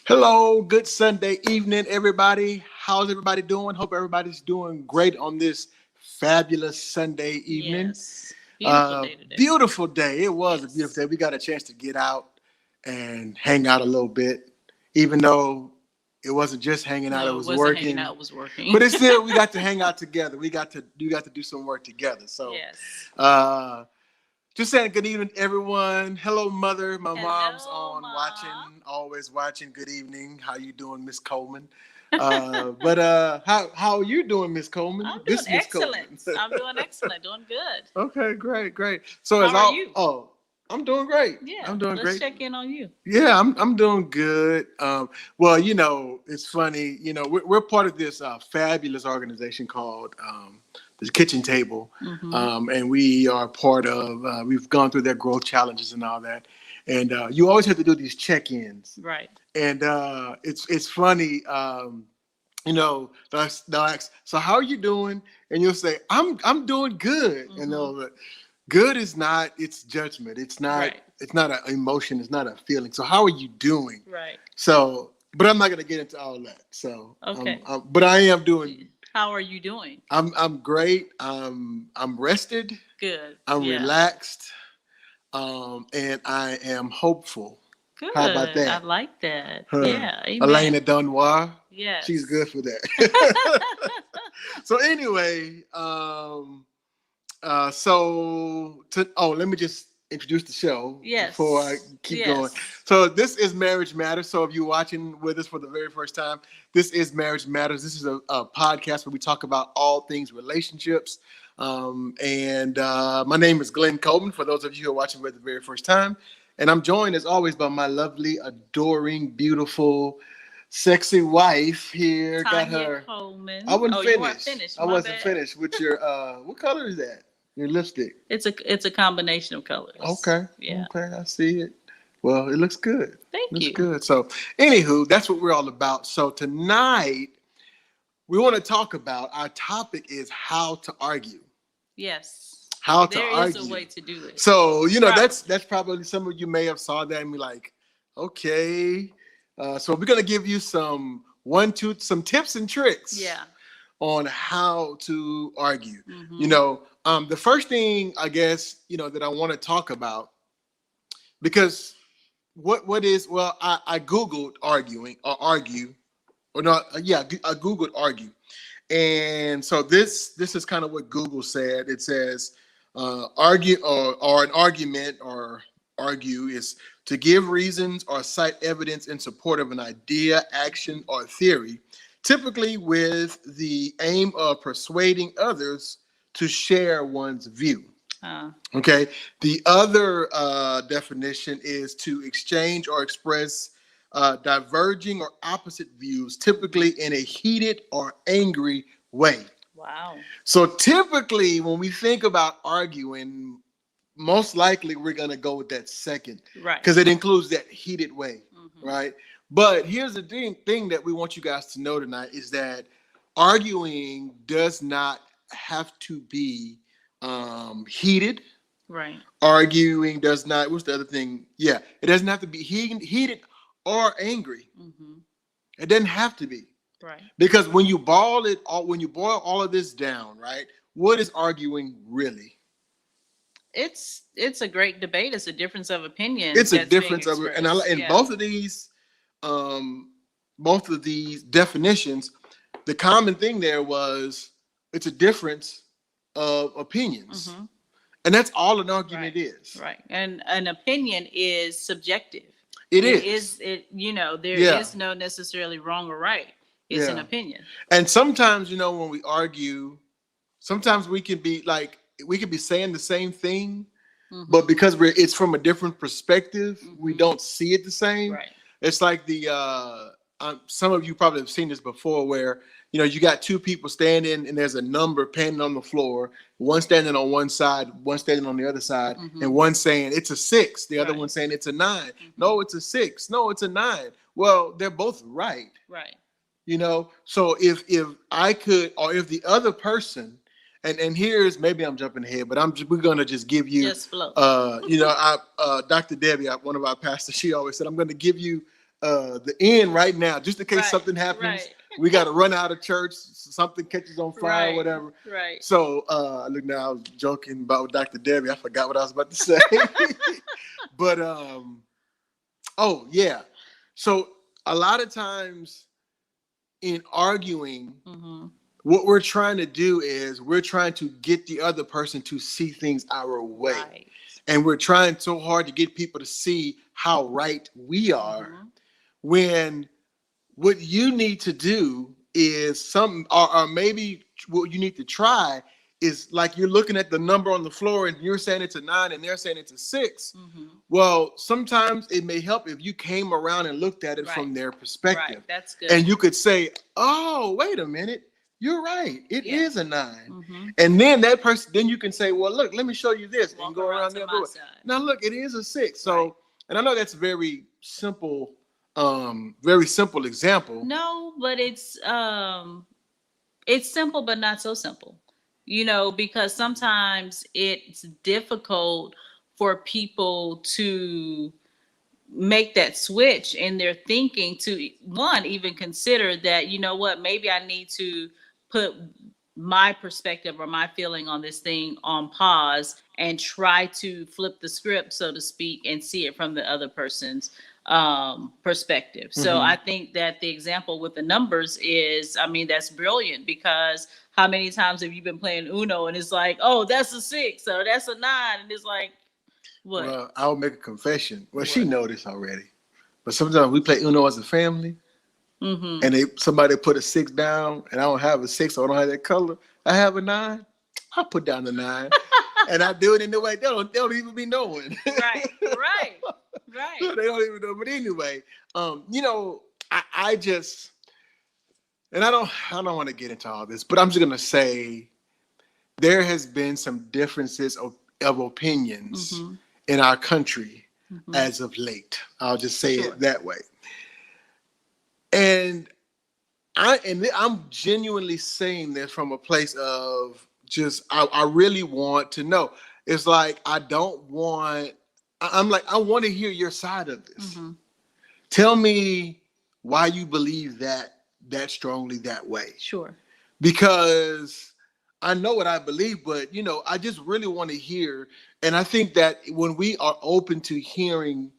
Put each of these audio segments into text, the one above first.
Hello, good Sunday evening, everybody. How's everybody doing? Hope everybody's doing great on this fabulous Sunday evening. Yes. Beautiful day today. Beautiful day. It was a Yes. beautiful day. We got a chance to get out and hang out a little bit, even though it wasn't just hanging out; No, it was wasn't working. hanging out, it was working. But it's still we got to hang out together. We got to do some work together. So, Yes. just saying good evening, everyone. Hello, mother. My Hello, mom's on Ma. watching, always watching. Good evening. How you doing, Miss Coleman? How are you doing, Miss Coleman? I'm doing Miss excellent. Coleman. I'm doing excellent. Doing good. Okay, great. So How are you? Oh, I'm doing great. Yeah. I'm doing let's great. check in on you. Yeah, I'm doing good. Well, it's funny. We're part of this fabulous organization called the Kitchen Table, Mm-hmm. and we are part of. We've gone through their growth challenges and all that, and you always have to do these check-ins. Right. And it's funny. They'll ask, so how are you doing? And you'll say, I'm doing good. Mm-hmm. And they'll good is not, it's judgment. It's not, Right. it's not an emotion. It's not a feeling. So how are you doing? Right. So, but I'm not going to get into all that. So, Okay. but I am doing, How are you doing? I'm great. I'm rested. Good. I'm Yeah. relaxed. And I am hopeful. Good. How about that? I like that. Huh. Yeah. Amen. Elena Dunbar. Yes. She's good for that. So anyway, let me just introduce the show before I keep going. So this is Marriage Matters. So if you're watching with us for the very first time, this is Marriage Matters. This is a podcast where we talk about all things relationships. And my name is Glenn Coleman, for those of you who are watching for the very first time. And I'm joined, as always, by my lovely, adoring, beautiful, sexy wife here. Tanya Got her. Coleman. I wasn't finished. You weren't finished. I wasn't finished with your. What color is that? Your lipstick. It's a combination of colors. Okay. Yeah. Okay, I see it. Well, it looks good. Thank you. Looks good. So, anywho, that's what we're all about. So tonight, we want to talk about. Our topic is how to argue. Yes. How to argue. There is a way to do it. So, that's probably some of you may have saw that and be like, okay. So we're going to give you some tips and tricks on how to argue. Mm-hmm. The first thing, I guess, that I want to talk about, because I Googled arguing or argue, or not. Yeah, I Googled argue. And so this is kind of what Google said. It says argue or an argument or argue is to give reasons or cite evidence in support of an idea, action, or theory, typically with the aim of persuading others to share one's view. Okay. The other definition is to exchange or express diverging or opposite views, typically in a heated or angry way. Wow. So typically, when we think about arguing, most likely we're going to go with that second, right? Because it includes that heated way, right? But here's the thing that we want you guys to know tonight is that arguing does not have to be heated. Right. Arguing does not. What's the other thing? Yeah, it doesn't have to be heated or angry. Mm-hmm. It doesn't have to be. Right. Because when you boil all of this down, right? What is arguing really? It's a great debate. It's a difference of opinion. It's a difference of, and both of these definitions, the common thing there was it's a difference of opinions, and that's all an argument is. Right, and an opinion is subjective. There is no necessarily wrong or right. It's an opinion. And sometimes, when we argue, sometimes we can be saying the same thing, but because it's from a different perspective, we don't see it the same. Right. It's like some of you probably have seen this before, where you got two people standing and there's a number painted on the floor, one standing on one side, one standing on the other side, and one saying it's a 6, the other one saying it's a 9. No, it's a 6. No, it's a 9. Well, they're both right. Right. So if I could, or if the other person and here's, maybe I'm jumping ahead, but we're gonna just give you, Just flow. Dr. Debbie, one of our pastors, she always said, I'm gonna give you the end right now, just in case something happens. Right. We got to run out of church, something catches on fire, Right, or whatever. Right. So look, now I was joking about Dr. Debbie. I forgot what I was about to say. But oh yeah. So a lot of times in arguing, what we're trying to do is we're trying to get the other person to see things our way. Right. And we're trying so hard to get people to see how right we are, when what you need to do is or maybe what you need to try is, like, you're looking at the number on the floor and you're saying it's a 9 and they're saying it's a 6. Well, sometimes it may help if you came around and looked at it from their perspective. Right. That's good. And you could say, oh, wait a minute. You're right. It is a 9. And then that person, then you can say, well, look, let me show you this. And go around the other way. Now, look, it is a 6. So, and I know that's a very simple example. No, but it's simple, but not so simple, because sometimes it's difficult for people to make that switch in their thinking to, one, even consider that, maybe I need to put my perspective or my feeling on this thing on pause and try to flip the script, so to speak, and see it from the other person's perspective. So I think that the example with the numbers is, that's brilliant, because how many times have you been playing Uno and it's like, oh, that's a 6 or that's a 9, and it's like, what? Well, I'll make a confession. Well, she knows this already, but sometimes we play Uno as a family, and somebody put a 6 down, and I don't have a 6, or I don't have that color. I have a 9. I put down the 9, and I do it in the way they don't even be knowing. Right. They don't even know. But anyway, I just, and I don't want to get into all this, but I'm just gonna say there has been some differences of opinions in our country as of late. I'll just say it that way. And I'm genuinely saying this from a place of just, I really want to know. It's like, I want to hear your side of this. Tell me why you believe that strongly that way. Sure. Because I know what I believe, but I just really want to hear. And I think that when we are open to hearing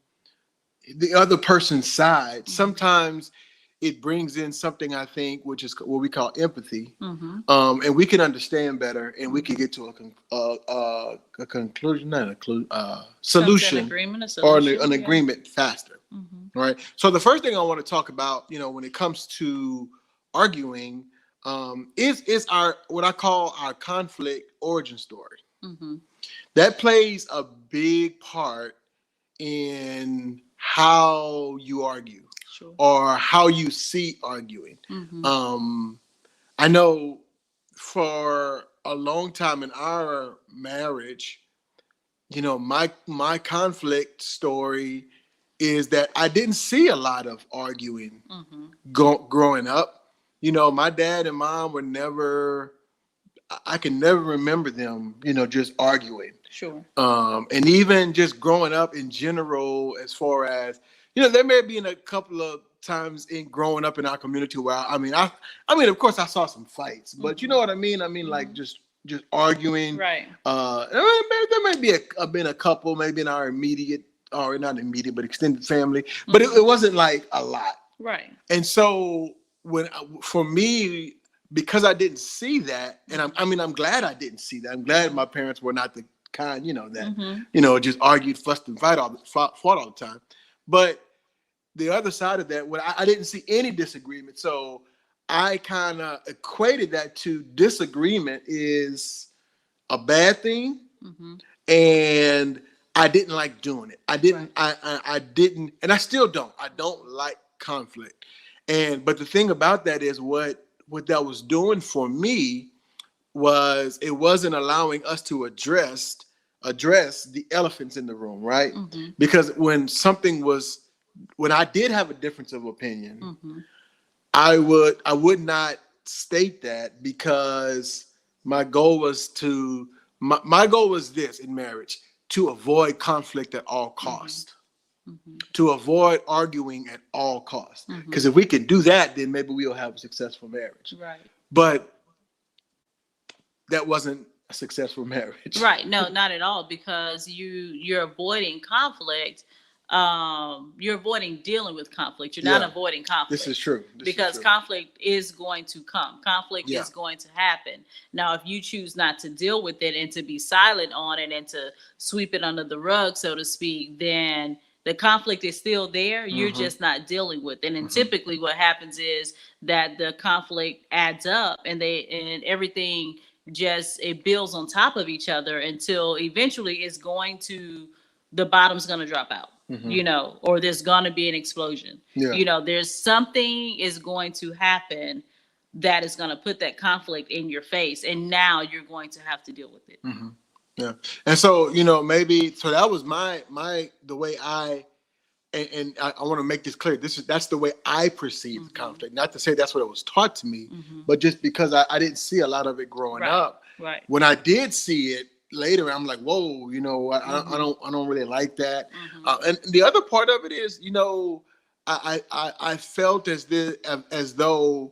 the other person's side, sometimes it brings in something, I think, which is what we call empathy. And we can understand better, and we can get to a conclusion, solution, or an agreement faster. Right. So the first thing I want to talk about, when it comes to arguing, is what I call our conflict origin story. That plays a big part in how you argue. Sure. Or how you see arguing. I know for a long time in our marriage, my conflict story is that I didn't see a lot of arguing growing up. My dad and mom were never, I can never remember them, just arguing. Sure. And even just growing up in general, as far as, there may have been a couple of times in growing up in our community where of course I saw some fights, but you know what I mean? Like just arguing. Right. There may be been a couple, maybe in our immediate, or not immediate, but extended family, but it wasn't like a lot. Right. And so for me, because I didn't see that, and I'm glad I didn't see that. I'm glad my parents were not the kind, that, just argued, fussed, and fought all the time. But the other side of that, I didn't see any disagreement. So I kind of equated that to disagreement is a bad thing. And I didn't like doing it. I didn't, I didn't, and I still don't. I don't like conflict. But the thing about that is what that was doing for me was it wasn't allowing us to address the elephants in the room, right? Because when I did have a difference of opinion, I would not state that, because my goal was to my goal was this in marriage, to avoid conflict at all costs. Mm-hmm. To avoid arguing at all costs. Mm-hmm. Because if we can do that, then maybe we'll have a successful marriage. Right. But that wasn't a successful marriage. Right. No, not at all, because you're avoiding conflict. You're avoiding dealing with conflict. You're not avoiding conflict. This is true. Because conflict is going to come. Conflict is going to happen. Now, if you choose not to deal with it and to be silent on it and to sweep it under the rug, so to speak, then the conflict is still there. You're just not dealing with it. And typically what happens is that the conflict adds up and everything just, it builds on top of each other until eventually the bottom's going to drop out, or there's going to be an explosion. There's something is going to happen that is going to put that conflict in your face, and now you're going to have to deal with it. Yeah. And so, maybe, so that was the way and I want to make this clear. That's the way I perceive conflict. Not to say that's what it was taught to me, but just because I didn't see a lot of it growing up. Right. When I did see it later, I'm like, whoa, I don't really like that. And the other part of it is, I felt as though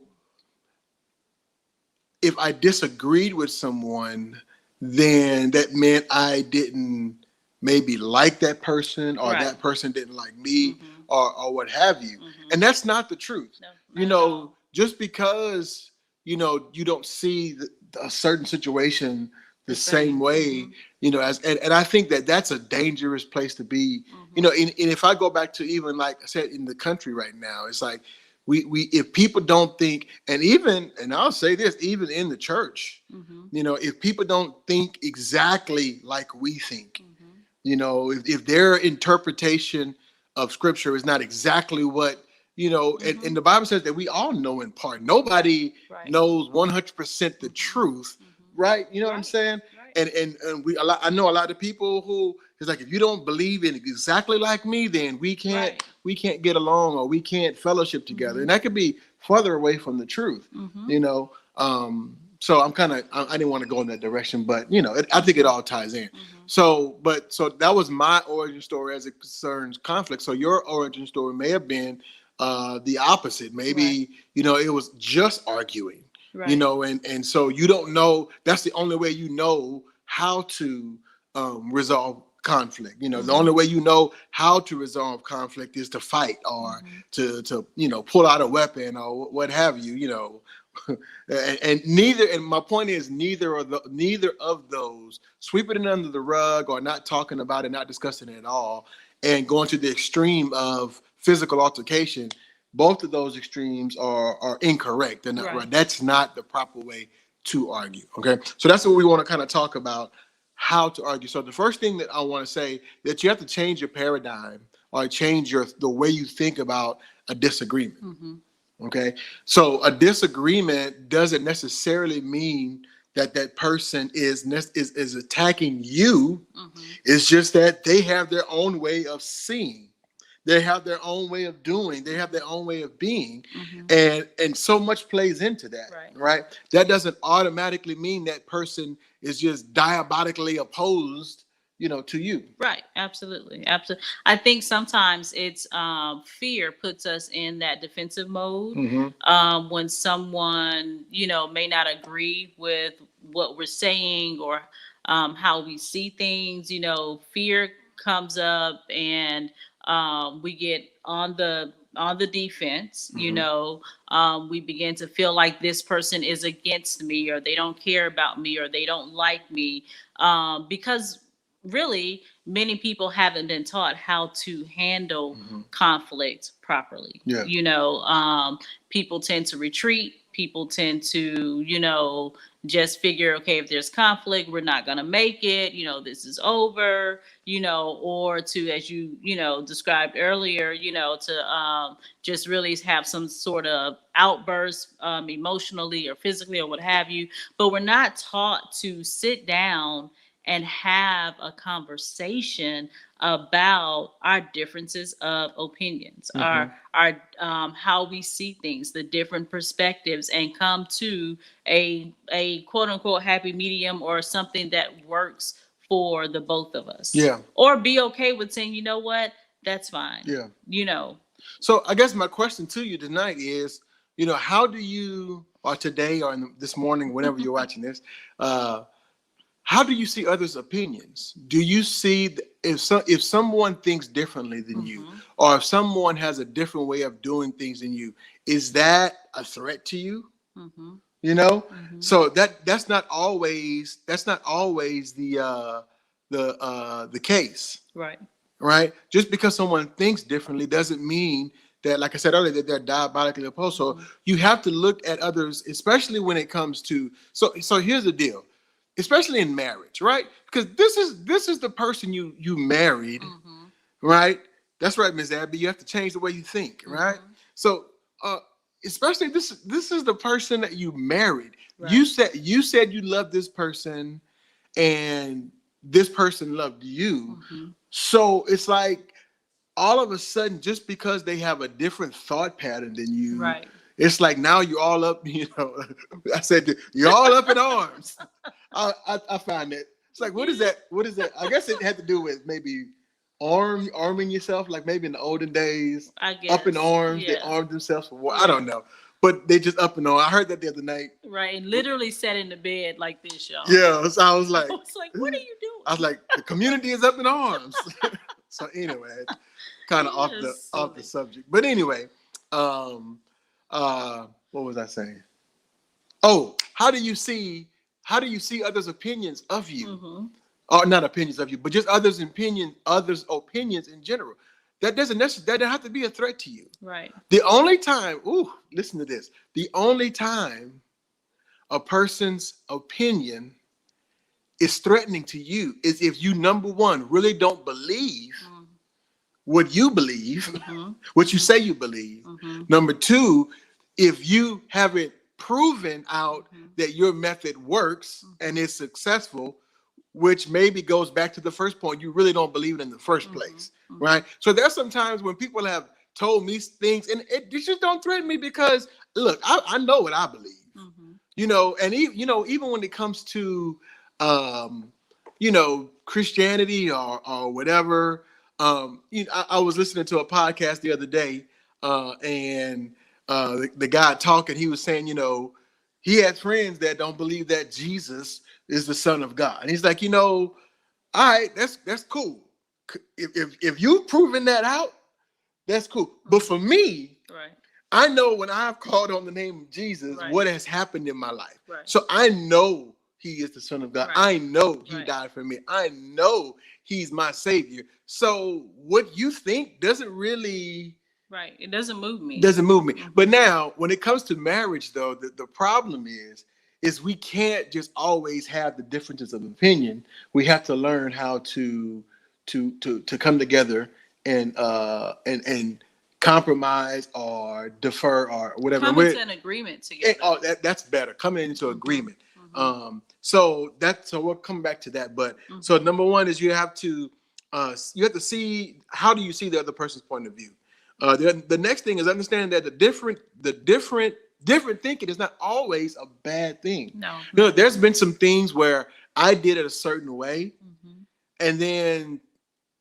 if I disagreed with someone, then that meant I didn't maybe like that person, or that person didn't like me, or what have you. And that's not the truth. No, just because, you don't see a certain situation the same way, and I think that that's a dangerous place to be. And if I go back to even, like I said, in the country right now, it's like we if people don't think, and I'll say this, even in the church, if people don't think exactly like we think, if their interpretation of scripture is not exactly what, and the Bible says that we all know in part. Nobody knows 100% the truth, right? You know what I'm saying? And I know a lot of people who is like, if you don't believe in exactly like me, then we can't get along, or we can't fellowship together. And that could be further away from the truth, So I didn't want to go in that direction, but I think it all ties in. So that was my origin story as it concerns conflict. So your origin story may have been the opposite. Maybe it was just arguing. And so you don't know. That's the only way you know how to resolve conflict. The only way you know how to resolve conflict is to fight, or to pull out a weapon, or what have you. And my point is, neither of those, sweeping it under the rug or not talking about it, not discussing it at all, and going to the extreme of physical altercation, both of those extremes are incorrect. They're not right. That's not the proper way to argue. Okay, so that's what we want to kind of talk about, how to argue. So the first thing that I want to say, that you have to change your paradigm, or change the way you think about a disagreement. Okay, so a disagreement doesn't necessarily mean that person is attacking you. It's just that they have their own way of seeing. They have their own way of doing. They have their own way of being. And so much plays into that, right? That doesn't automatically mean that person is just diabolically opposed, to you. Right. Absolutely. I think sometimes it's fear puts us in that defensive mode. When someone, may not agree with what we're saying, or how we see things, fear comes up, and we get on the defense. We begin to feel like this person is against me, or they don't care about me, or they don't like me, because really many people haven't been taught how to handle conflict properly. People tend to retreat. People tend to, just figure, okay, if there's conflict, we're not going to make it, this is over, or to, as you, described earlier, to just really have some sort of outburst, emotionally or physically or what have you. But we're not taught to sit down and have a conversation about our differences of opinions, our how we see things, the different perspectives, and come to a quote unquote happy medium or something that works for the both of us. Yeah. Or be okay with saying, you know what, that's fine. Yeah. You know. So I guess my question to you tonight is, how do you, or today, or this morning, whenever you're watching this, how do you see others' opinions? Do you see if someone thinks differently than you, or if someone has a different way of doing things than you, is that a threat to you? So that's not always the case. Right? Just because someone thinks differently doesn't mean that, like I said earlier, that they're diabolically opposed. So you have to look at others, especially when it comes to. So here's the deal, especially in marriage, right? Because this is the person you married, right? That's right, Ms. Abby. You have to change the way you think, right? So especially this is the person that you married. Right. You said you love this person, and this person loved you. So it's like all of a sudden, just because they have a different thought pattern than you, right? It's like now you're all up, I said you're all up in arms. I find that it's like, what is that? I guess it had to do with maybe arming yourself, like maybe in the olden days, I guess. Up in arms, yeah. They armed themselves for war. Yeah. I don't know. But they just up and on. I heard that the other night. Right, and literally sat in the bed like this, y'all. Yeah, so I was like, what are you doing? I was like, the community is up in arms. So anyway, kind of off the subject. But anyway, what was I saying? Oh, how do you see others' opinions of you? Or not opinions of you, but just others' opinions in general. That doesn't have to be a threat to you. Right. The only time, listen to this. The only time a person's opinion is threatening to you is if you, number one, really don't believe what you believe, what you say you believe. Number two, if you haven't proven out that your method works and is successful, which maybe goes back to the first point, you really don't believe it in the first place, right? So there's some times when people have told me things, and it just don't threaten me because, look, I know what I believe, and even when it comes to, Christianity or whatever, I was listening to a podcast the other day, and the guy talking, he was saying, he had friends that don't believe that Jesus is the Son of God. And he's like, all right, that's cool. If you've proven that out, that's cool. But for me, right, I know when I've called on the name of Jesus, right, what has happened in my life. Right. So I know he is the Son of God. Right. I know he died for me. I know he's my Savior. So what you think doesn't really... Right. It doesn't move me. But now, when it comes to marriage, though, the problem is we can't just always have the differences of opinion. We have to learn how to come together and compromise or defer or whatever. Come into an agreement together. That's better. Coming into agreement. So we'll come back to that. But so number one is you have to see, how do you see the other person's point of view? The next thing is understanding that the different thinking is not always a bad thing. No. There's been some things where I did it a certain way, and then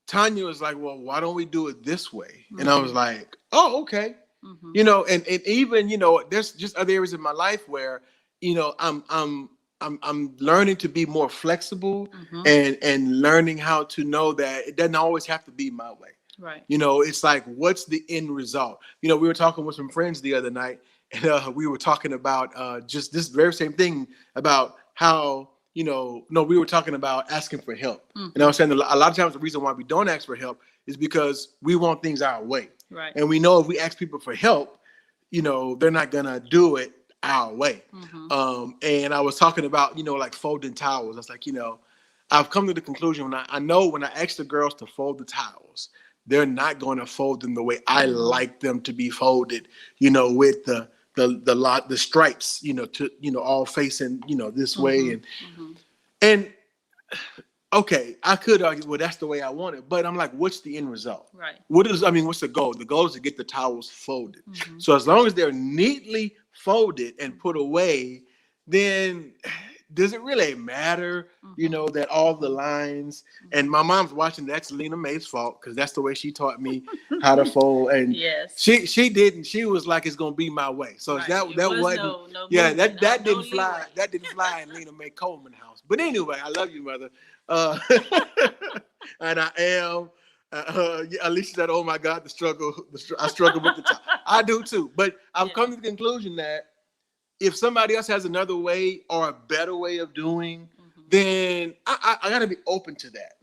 Tanya was like, "Well, why don't we do it this way?" And I was like, "Oh, okay." And even there's just other areas in my life where I'm learning to be more flexible and learning how to know that it doesn't always have to be my way. Right. It's like, what's the end result? We were talking with some friends the other night, and we were talking about just this very same thing about how, we were talking about asking for help. And I was saying a lot of times the reason why we don't ask for help is because we want things our way. Right. And we know if we ask people for help, they're not going to do it our way. And I was talking about, like folding towels. I was like, I've come to the conclusion I know when I ask the girls to fold the towels, they're not going to fold them the way I like them to be folded, with the stripes, all facing, this way. And okay, I could argue, well, that's the way I want it. But I'm like, what's the end result? Right. What's the goal? The goal is to get the towels folded. So as long as they're neatly folded and put away, then does it really matter, that all the lines, and my mom's watching, that's Lena Mae's fault, because that's the way she taught me how to fold. And yes, she didn't. She was like, it's gonna be my way. So right. that wasn't that didn't fly. That didn't fly in Lena Mae Coleman's house. But anyway, I love you, mother. And I am. Alicia said, "Oh my God, I struggle with the top." I do too. But I've come to the conclusion that if somebody else has another way or a better way of doing, then I got to be open to that.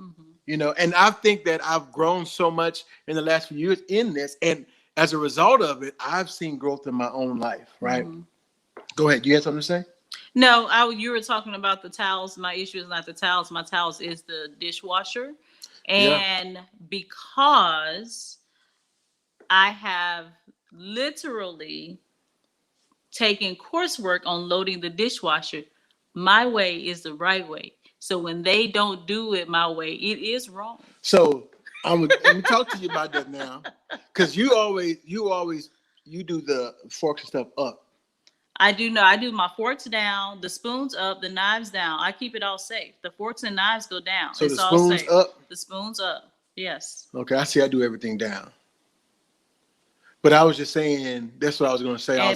And I think that I've grown so much in the last few years in this, and as a result of it, I've seen growth in my own life. Right? Go ahead. You had something to say? No, you were talking about the towels. My issue is not the towels. My towels is the dishwasher. And because I have literally taken coursework on loading the dishwasher, my way is the right way. So when they don't do it my way, it is wrong. So let me talk to you about that now, because you do the forks and stuff up. I do my forks down, the spoons up, the knives down. I keep it all safe. The forks and knives go down. So it's the all spoons safe. up? The spoons up. Yes. Okay, I see. I do everything down. But I was just saying, that's what I was going to say. I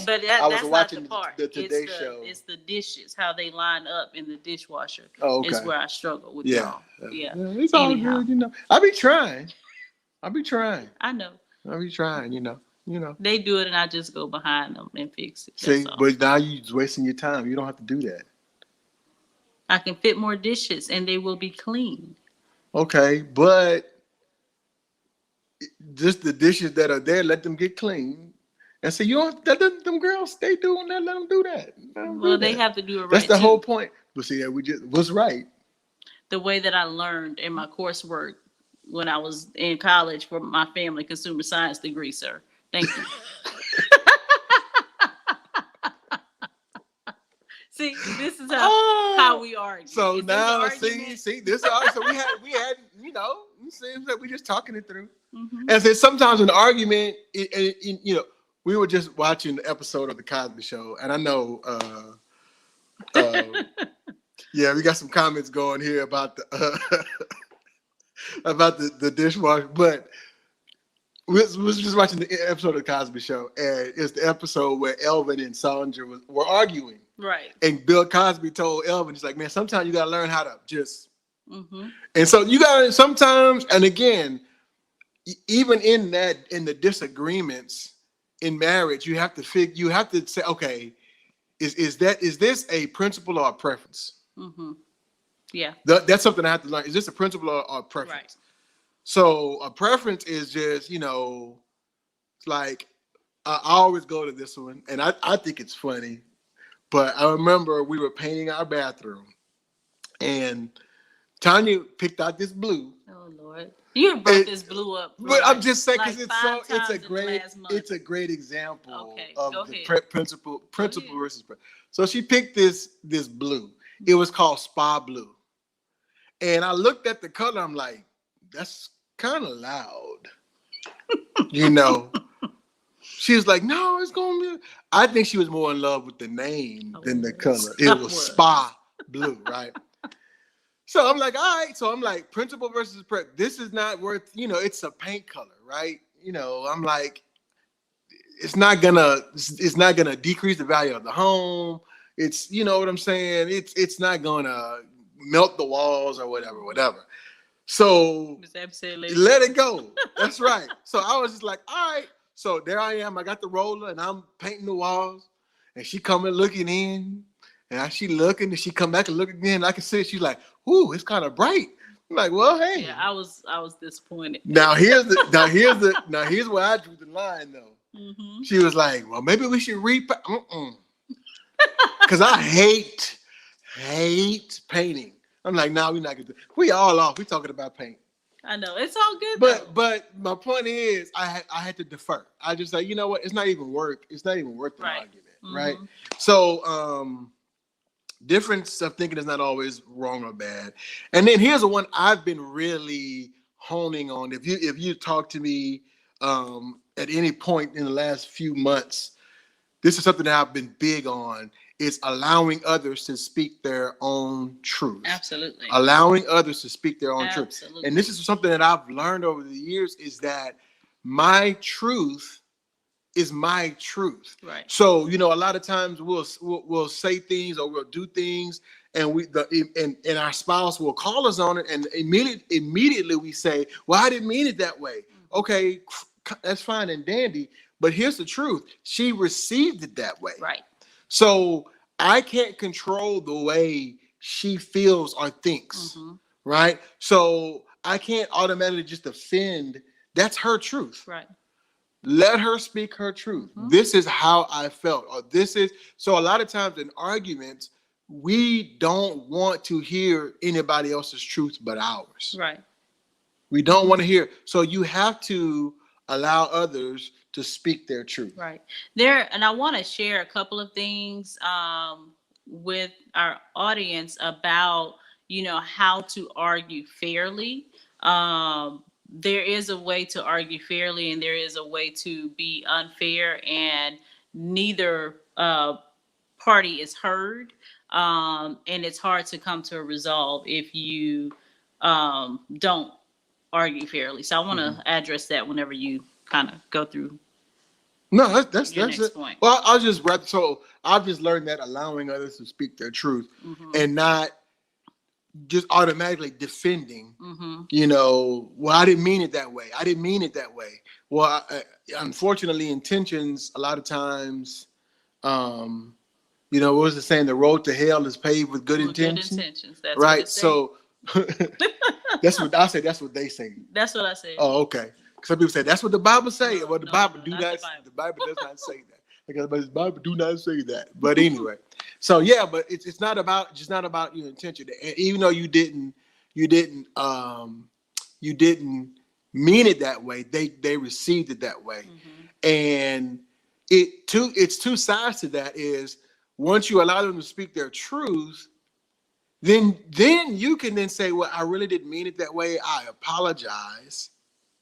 was watching the Today Show. It's the dishes, how they line up in the dishwasher. Oh, okay. Is where I struggle with y'all. Yeah. It's all good, I be trying. I know. I be trying, They do it and I just go behind them and fix it. See, but now you're just wasting your time. You don't have to do that. I can fit more dishes and they will be clean. Okay, but just the dishes that are there, let them get clean. And so you don't let them girls stay doing that. Let them do that. They have to do it right. That's the whole point. But see, what's right. The way that I learned in my coursework when I was in college for my family consumer science degree, sir. Thank you. See, this is how we argue. So now, see, this argument. So we had, it seems like we're just talking it through. And then sometimes an argument, we were just watching the episode of the Cosby Show, and I know, we got some comments going here about the about the dishwasher, but we was just watching the episode of the Cosby Show, and it's the episode where Elvin and Sandra were arguing. Right. And Bill Cosby told Elvin, he's like, man, sometimes you got to learn how to just. And so you got to sometimes, and again, even in the disagreements in marriage, you have to say, okay, is this a principle or a preference? Yeah. That's something I have to learn. Is this a principle or a preference? Right. So a preference is just, like I always go to this one, and I think it's funny. But I remember we were painting our bathroom, and Tanya picked out this blue. Oh Lord, you brought this blue up. But I'm just saying because it's a great example of the principle versus. So she picked this blue. It was called Spa Blue, and I looked at the color. I'm like, that's kind of loud, She was like, no, it's going to be. I think she was more in love with the name than the color. It was Spa Blue, right? So I'm like, all right. So I'm like, principle versus prep. This is not worth, it's a paint color, right? I'm like, it's not gonna decrease the value of the home. It's, you know what I'm saying? It's not gonna melt the walls or whatever. So let it go. That's right. So I was just like, all right. So there I am. I got the roller and I'm painting the walls. And she coming looking in. And she looking and she come back and look again. I can see it. She's like, ooh, it's kind of bright. I'm like, well, hey. Yeah, I was disappointed. Now here's where I drew the line though. She was like, well, maybe we should repaint. Because I hate painting. I'm like, no, we're not gonna do it. We all off. We talking about paint. I know it's all good. But my point is, I had to defer. I just like, you know what? It's not even worth the argument, right? So difference of thinking is not always wrong or bad. And then here's the one I've been really honing on. If you talk to me at any point in the last few months, this is something that I've been big on, is allowing others to speak their own truth. Absolutely. Allowing others to speak their own truth. Absolutely. And this is something that I've learned over the years, is that my truth is my truth. Right. So, a lot of times we'll say things or we'll do things, and and our spouse will call us on it, and immediately we say, well, I didn't mean it that way. Okay, that's fine and dandy, but here's the truth. She received it that way. Right. So I can't control the way she feels or thinks, right? So I can't automatically just defend. That's her truth. Right. Let her speak her truth. This is how I felt, or so a lot of times in arguments, we don't want to hear anybody else's truth but ours. Right. We don't want to hear. So you have to allow others to speak their truth. Right. And I want to share a couple of things with our audience about, how to argue fairly. There is a way to argue fairly, and there is a way to be unfair, and neither party is heard. And it's hard to come to a resolve if you don't argue fairly. So I want to address that whenever you kind of go through. No, that's next it. point. Well, I've just learned that allowing others to speak their truth and not just automatically defending, well, I didn't mean it that way. I didn't mean it that way. Well, unfortunately, intentions, a lot of times, what was the saying? The road to hell is paved with good intentions. Good intentions. That's right. What it So that's what I say. That's what they say. That's what I said. Oh, okay. Some people say that's what the Bible say. No, Well, the no, Bible no, the Bible does not say that. Because the Bible do not say that. But anyway, so yeah, but it's not about your intention. And even though you didn't mean it that way, they received it that way. And it's two sides to that. Is once you allow them to speak their truth, then you can then say, well, I really didn't mean it that way. I apologize.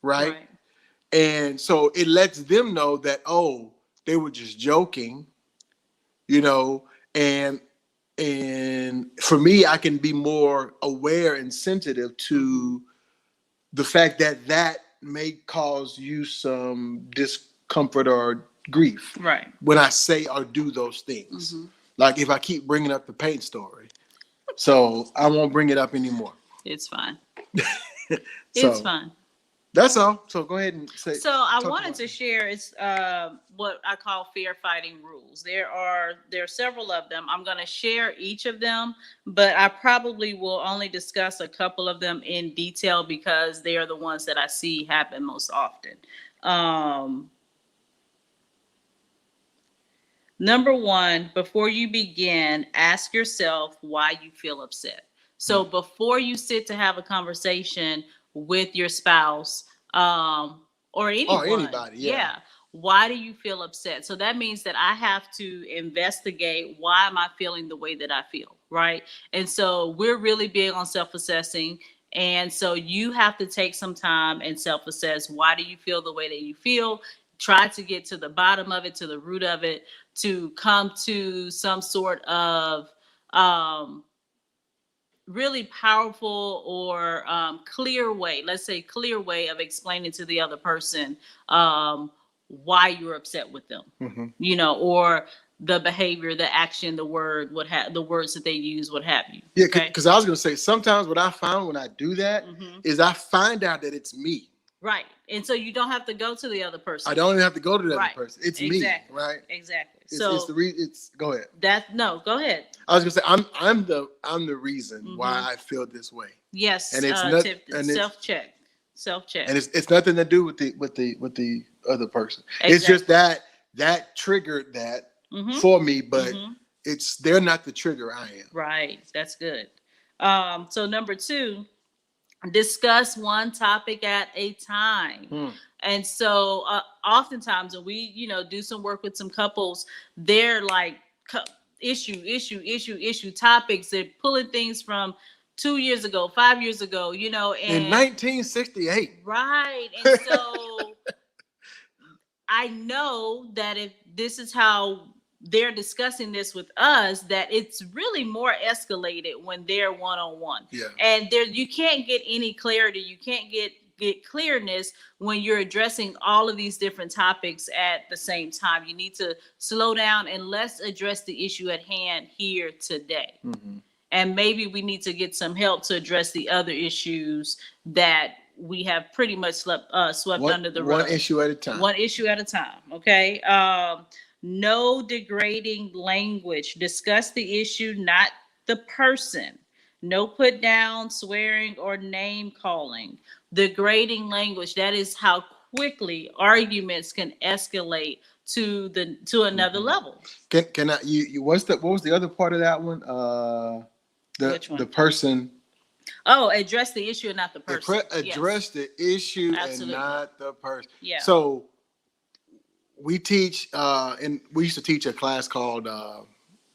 Right. And so it lets them know that, oh, they were just joking, and for me, I can be more aware and sensitive to the fact that may cause you some discomfort or grief. Right. When I say or do those things. Like if I keep bringing up the paint story. So I won't bring it up anymore. It's fine. It's fine. That's all. So go ahead and say. So I wanted to share what I call fair fighting rules. There are several of them. I'm going to share each of them, but I probably will only discuss a couple of them in detail because they are the ones that I see happen most often. Number one, before you begin, ask yourself why you feel upset. So before you sit to have a conversation with your spouse, or anyone, anybody, yeah. Why do you feel upset? So that means that I have to investigate, why am I feeling the way that I feel, right? And so we're really big on self-assessing. And so you have to take some time and self-assess, why do you feel the way that you feel? Try to get to the bottom of it, to the root of it, to come to some sort of really powerful or clear way, let's say clear way of explaining to the other person why you're upset with them, or the behavior, the action, the word, the words that they use, what have you. Yeah, because I was going to say, sometimes what I found when I do that is I find out that it's me. Right. And so you don't have to go to the other person. I don't even have to go to the other person. It's me, right? Exactly. Go ahead. Go ahead. I was gonna say I'm the reason why I feel this way. Yes. And it's self-check. And it's nothing to do with the other person. Exactly. It's just that triggered that for me, but they're not the trigger, I am. Right. That's good. So number two, discuss one topic at a time. And so oftentimes when we, do some work with some couples, they're like issue topics. They're pulling things from 2 years ago, 5 years ago, you know, In and 1968. right. And so I know that if this is how they're discussing this with us, that it's really more escalated when they're one-on-one. Yeah. And there you can't get any clarity. You can't get clearness when you're addressing all of these different topics at the same time. You need to slow down and let's address the issue at hand here today. Mm-hmm. And maybe we need to get some help to address the other issues that we have pretty much swept under the rug. One issue at a time. One issue at a time. Okay. No degrading language. Discuss the issue, not the person. No put down, swearing, or name calling. Degrading language. That is how quickly arguments can escalate to another level. Can I? What was the other part of that one? Which one? The person. Oh, address the issue and not the person. Address the issue Absolutely. and not the person. Yeah. So we teach, and we used to teach a class called, well,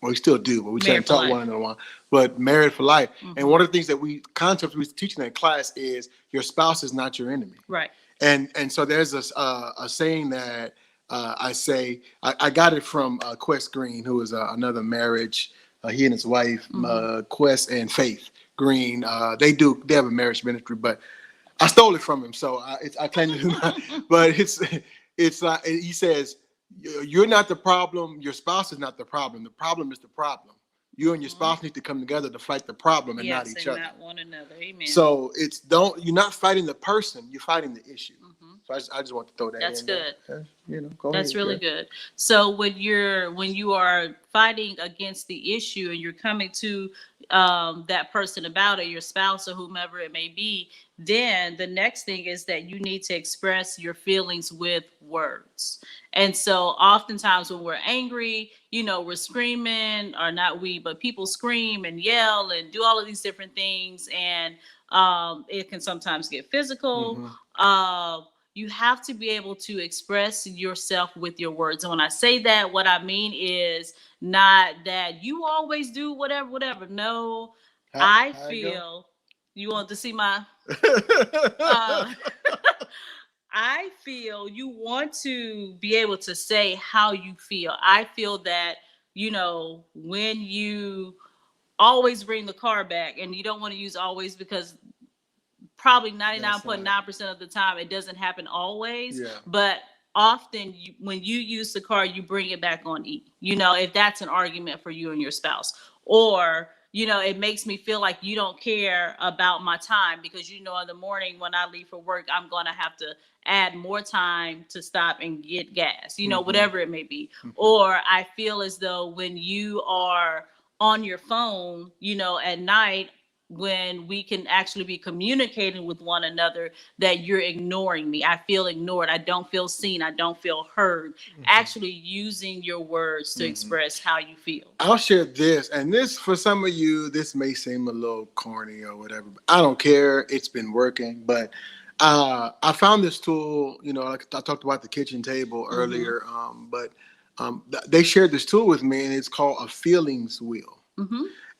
we still do, but we try to talk one on one. But Married for Life. Mm-hmm. And one of the things that concepts we teach in that class is your spouse is not your enemy. Right. And so there's a saying that I say, I got it from Quest Green, who is another marriage. He and his wife, Quest and Faith Green, they have a marriage ministry, but I stole it from him, so I claim to do not. But it's like he says, you're not the problem. Your spouse is not the problem. The problem is the problem. You and your spouse need to come together to fight the problem and not each other. Not one another. Amen. So you're not fighting the person. You're fighting the issue. So I just want to throw that. That's in good. There. That's really good. So when you are fighting against the issue and you're coming to that person about it, your spouse or whomever it may be, then the next thing is that you need to express your feelings with words. And so oftentimes when we're angry, we're screaming, or not we, but people scream and yell and do all of these different things. And it can sometimes get physical. You have to be able to express yourself with your words. And when I say that, what I mean is not that you always do whatever. No, I feel you want to see my, I feel you want to be able to say how you feel. I feel that, when you always bring the car back, and you don't want to use always because probably 99.9% of the time it doesn't happen always, but often when you use the car, you bring it back on E, if that's an argument for you and your spouse. Or it makes me feel like you don't care about my time because in the morning when I leave for work, I'm going to have to add more time to stop and get gas, whatever it may be. Or I feel as though when you are on your phone, at night, when we can actually be communicating with one another, that you're ignoring me. I feel ignored. I don't feel seen. I don't feel heard. Actually using your words to express how you feel. I'll share this, and this, for some of you, this may seem a little corny or whatever, but I don't care. It's been working. But I found this tool, like I talked about the kitchen table earlier, but they shared this tool with me, and it's called a feelings wheel.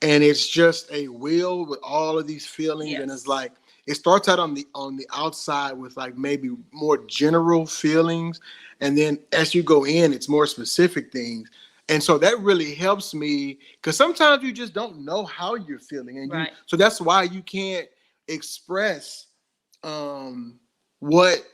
And it's just a wheel with all of these feelings. And it's like, it starts out on the outside with like maybe more general feelings. And then as you go in, it's more specific things. And so that really helps me, because sometimes you just don't know how you're feeling. And so that's why you can't express what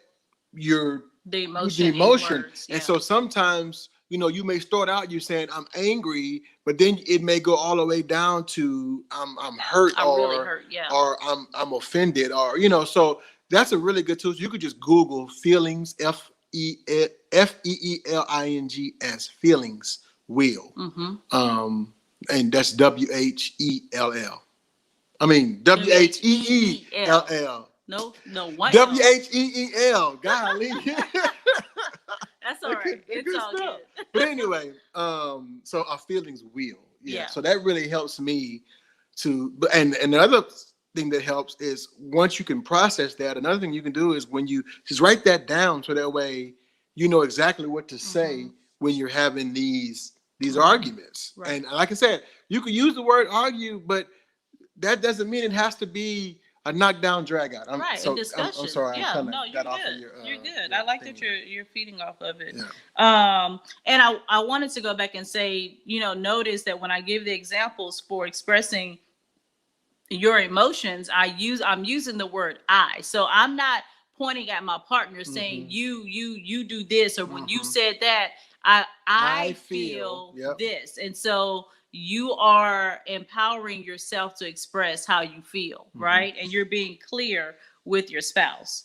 the emotion. Words, and so sometimes, you may start out, you're saying, I'm angry, but then it may go all the way down to I'm hurt, really hurt, or I'm offended, or, so that's a really good tool. So you could just Google feelings, FEELINGS, feelings wheel. And that's WHELL. I mean, WHEELL. No. WHEEL. Golly. That's all right. It's all good. But anyway, so a feelings wheel. Yeah. So that really helps me to, and the other thing that helps is once you can process that, another thing you can do is when you just write that down, so that way you know exactly what to say when you're having these These are arguments. Right. And like I said, you could use the word argue, but that doesn't mean it has to be a knockdown drag out. In discussion. I'm sorry. Yeah, I'm no, kind of you're got off good. of your. You're good. Your I like thing that there. you're feeding off of it. Yeah. And I wanted to go back and say, notice that when I give the examples for expressing your emotions, I'm using the word I. So I'm not pointing at my partner saying you do this, or when you said that, I feel Yep. this. And so you are empowering yourself to express how you feel, right? And you're being clear with your spouse.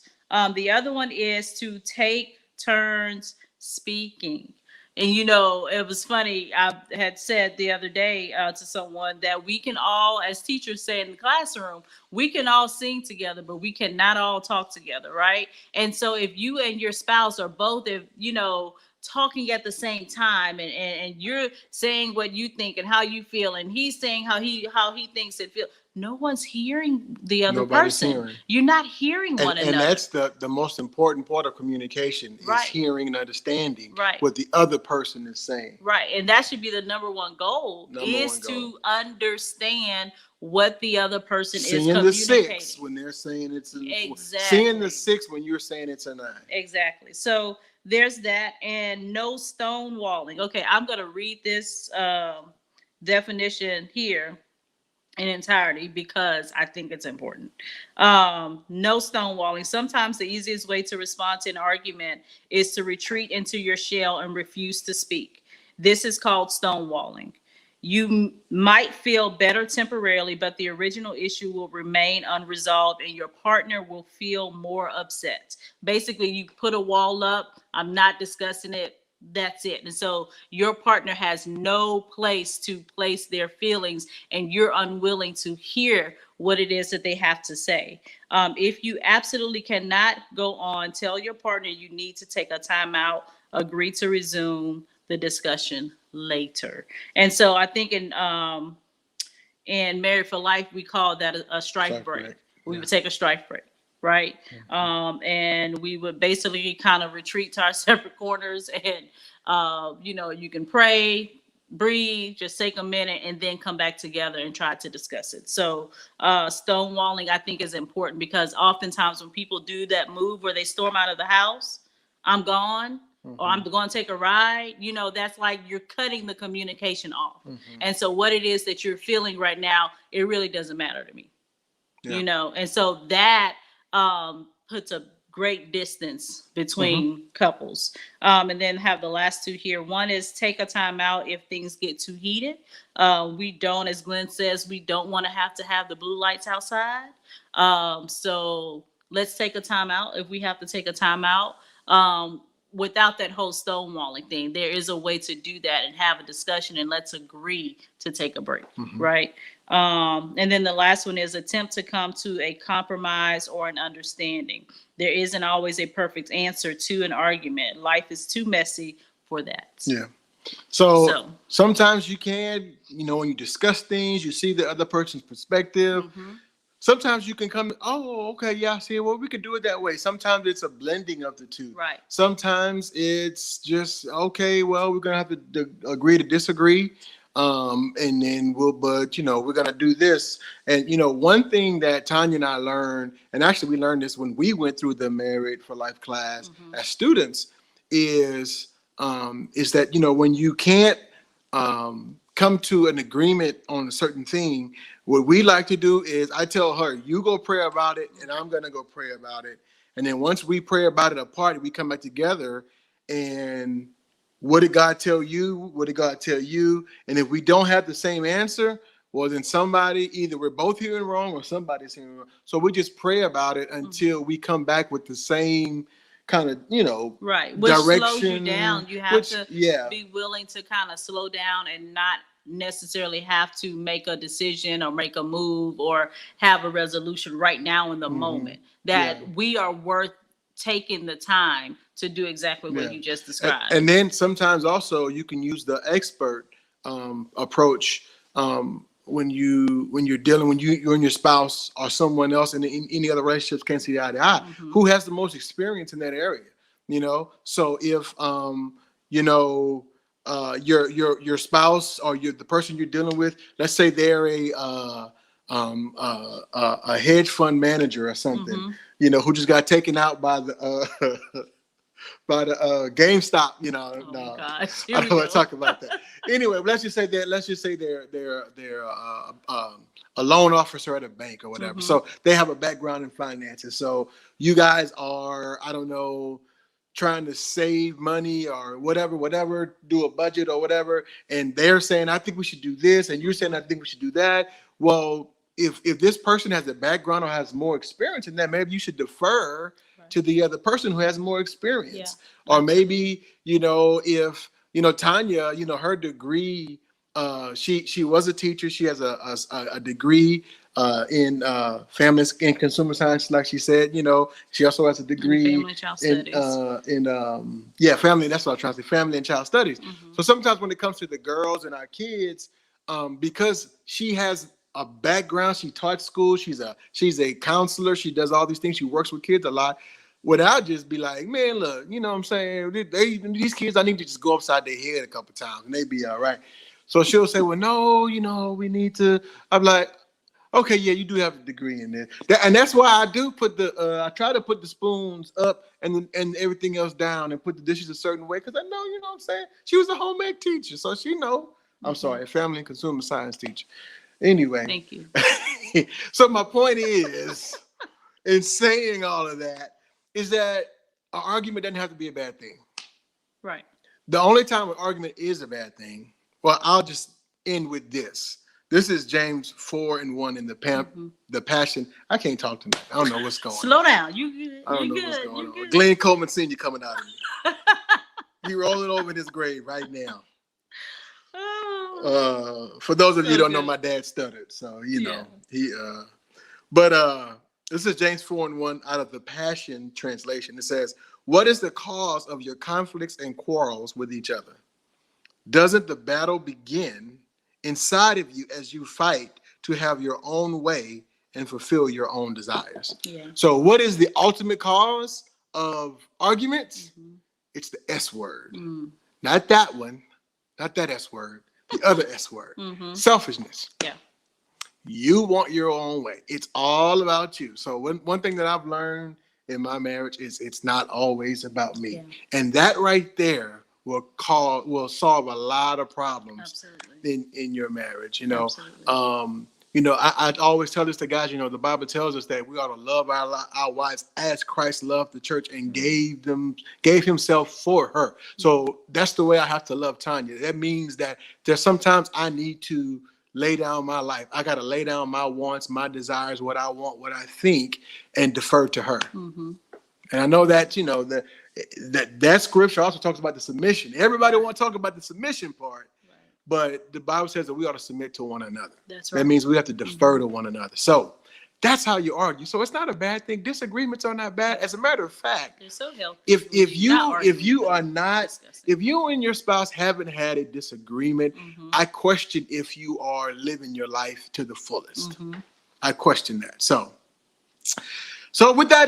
The other one is to take turns speaking. And it was funny. I had said the other day to someone that we can all, as teachers say in the classroom, we can all sing together, but we cannot all talk together, right? And so if you and your spouse are both, talking at the same time, and you're saying what you think and how you feel, and he's saying how he thinks it feels, no one's hearing the other person. Hearing. You're not hearing one another. And that's the most important part of communication is hearing and understanding what the other person is saying. Right. And that should be the number one goal, to understand what the other person is communicating. The 6 when they're saying it's an exactly. Seeing the 6 when you're saying it's a 9. Exactly. So there's that, and no stonewalling. Okay, I'm going to read this definition here in entirety because I think it's important. No stonewalling. Sometimes the easiest way to respond to an argument is to retreat into your shell and refuse to speak. This is called stonewalling. You might feel better temporarily, but the original issue will remain unresolved and your partner will feel more upset. Basically, you put a wall up. I'm not discussing it. That's it. And so your partner has no place to place their feelings, and you're unwilling to hear what it is that they have to say. If you absolutely cannot go on, tell your partner you need to take a time out, agree to resume the discussion later. And so I think in Married for Life, we call that a strike break. We would take a strike break, right? And we would basically kind of retreat to our separate corners, and you can pray, breathe, just take a minute, and then come back together and try to discuss it. So stonewalling, I think, is important because oftentimes when people do that move where they storm out of the house, I'm gone, or I'm going to take a ride, that's like you're cutting the communication off. And so what it is that you're feeling right now, it really doesn't matter to me, and so that puts a great distance between couples. And then have the last two here. One is take a time out if things get too heated. We don't, as Glenn says, we don't want to have the blue lights outside. So let's take a time out if we have to take a time out. Without that whole stonewalling thing, there is a way to do that and have a discussion, and let's agree to take a break, right? And then the last one is attempt to come to a compromise or an understanding. There isn't always a perfect answer to an argument. Life is too messy for that. Yeah. So sometimes you can, when you discuss things, you see the other person's perspective. Sometimes you can come, oh, okay, yeah, see, well, we could do it that way. Sometimes it's a blending of the two. Right. Sometimes it's just, okay, well, we're going to have to agree to disagree. And then we're going to do this. And, one thing that Tanya and I learned, and actually we learned this when we went through the Married for Life class as students, is that, when you can't come to an agreement on a certain thing, what we like to do is I tell her, you go pray about it, and I'm going to go pray about it. And then once we pray about it apart, we come back together, and what did God tell you? What did God tell you? And if we don't have the same answer, well, then either we're both hearing wrong or somebody's hearing wrong. So we just pray about it until we come back with the same kind of, right. Which direction. Slows you down. You have to be willing to kind of slow down and not necessarily have to make a decision or make a move or have a resolution right now in the moment. That we are worth taking the time to do exactly what you just described. And then sometimes also you can use the expert approach when you're dealing, when you and your spouse or someone else in any other relationships can't see eye to eye. Who has the most experience in that area? So if your spouse or the person you're dealing with, let's say they're a hedge fund manager or something, who just got taken out by the by the GameStop, Oh my no, gosh. Here I we don't want to go. talk about that. Anyway, but let's just say they're a loan officer at a bank or whatever. So they have a background in finances. So you guys are, I don't know, trying to save money or whatever, do a budget or whatever, and they're saying, I think we should do this, and you're saying, I think we should do that. Well, if this person has a background or has more experience in that, maybe you should defer to the other person who has more experience. Yeah, Or maybe, if, Tanya, her degree, she was a teacher. She has a degree in family and consumer science, like she said. She also has a degree family and child studies. family. That's what I'm trying to say, family and child studies. So sometimes when it comes to the girls and our kids, because she has a background, she taught school, she's a counselor, she does all these things, she works with kids a lot. Would I just be like, man, look, you know what I'm saying? These kids, I need to just go upside their head a couple times and they be all right. So she'll say, well, no, we need to. I'm like, okay, yeah, you do have a degree in there. And that's why I do put I try to put the spoons up and everything else down and put the dishes a certain way because I know, you know what I'm saying? She was a home ec teacher, so she know. I'm sorry, a family and consumer science teacher. Anyway. Thank you. So my point is, in saying all of that, is that an argument doesn't have to be a bad thing. Right. The only time an argument is a bad thing, well, I'll just end with this. This is James 4:1 in the Passion. I can't talk tonight. I don't know what's going on. Slow down. You good. I don't know good. what's going on. Good. Glenn Coleman Sr. coming out of me. He rolling over in his grave right now. For those of you who don't know, my dad stuttered. So, this is James 4:1 out of the Passion Translation. It says, what is the cause of your conflicts and quarrels with each other? Doesn't the battle begin inside of you as you fight to have your own way and fulfill your own desires? Yeah. So what is the ultimate cause of arguments? It's the S word. Not that one, not that S word, the other S word. Selfishness. Yeah. You want your own way. It's all about you. So one thing that I've learned in my marriage is it's not always about me. Yeah. And that right there will solve a lot of problems in your marriage. I always tell this to guys, the Bible tells us that we ought to love our wives as Christ loved the church and gave himself for her. So that's the way I have to love Tanya. That means that there's sometimes I need to lay down my life. I got to lay down my wants, my desires, what I want, what I think, and defer to her. And I know that, that scripture also talks about the submission. Everybody want to talk about the submission part. But the Bible says that we ought to submit to one another. That's right. That means we have to defer to one another. So that's how you argue. So it's not a bad thing. Disagreements are not bad. As a matter of fact, they're so healthy. If you and your spouse haven't had a disagreement, I question if you are living your life to the fullest. I question that. So with that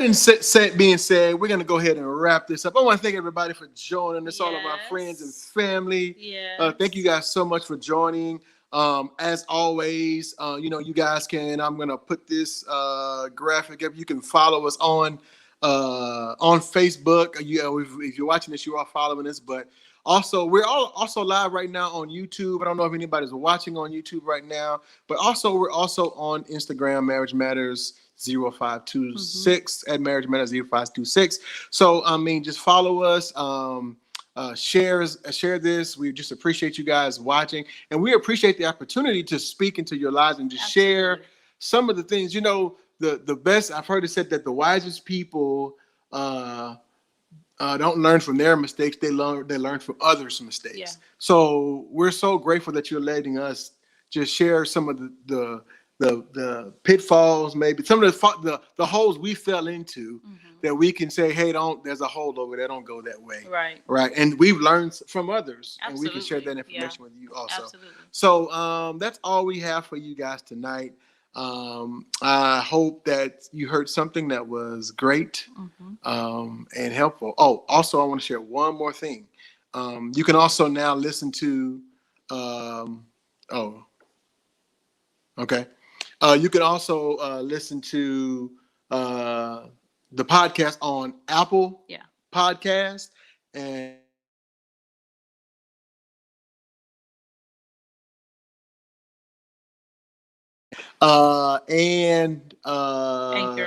being said, we're going to go ahead and wrap this up. I want to thank everybody for joining us, all of our friends and family. Thank you guys so much for joining. As always, you guys I'm going to put this graphic up. You can follow us on Facebook. If you're watching this, you are following us. But also, we're also live right now on YouTube. I don't know if anybody's watching on YouTube right now. But also, we're also on Instagram, Marriage Matters 0526 at Marriage Matters 0526. So just follow us, share this. We just appreciate you guys watching, and we appreciate the opportunity to speak into your lives and just share some of the things. The best I've heard it said that the wisest people don't learn from their mistakes, they learn from others' mistakes. So we're so grateful that you're letting us just share some of the pitfalls, maybe some of the holes we fell into, that we can say, hey, there's a hole over there, don't go that way. Right. And we've learned from others. And we can share that information with you also. So that's all we have for you guys tonight. I hope that you heard something that was great and helpful. Oh, also I want to share one more thing. You can also now listen to, okay. You can also listen to the podcast on Apple Podcast and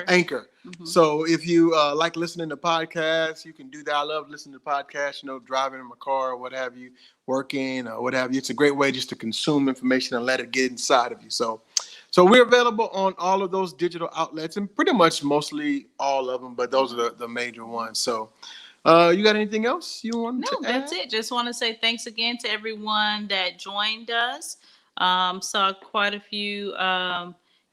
Anchor. So if you like listening to podcasts, you can do that. I love listening to podcasts, driving in my car or what have you, working or what have you. It's a great way just to consume information and let it get inside of you. So we're available on all of those digital outlets and pretty much mostly all of them, but those are the major ones. So you got anything else you want to add? No, that's it. Just want to say thanks again to everyone that joined us. Saw quite a few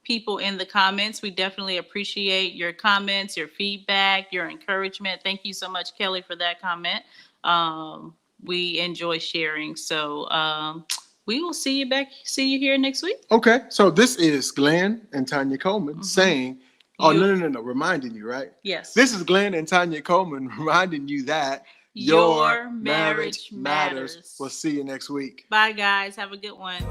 people in the comments. We definitely appreciate your comments, your feedback, your encouragement. Thank you so much, Kelly, for that comment. We enjoy sharing. So we will see you here next week. Okay. So this is Glenn and Tanya Coleman saying, no, reminding you, right? Yes. This is Glenn and Tanya Coleman reminding you that your marriage matters. We'll see you next week. Bye, guys. Have a good one.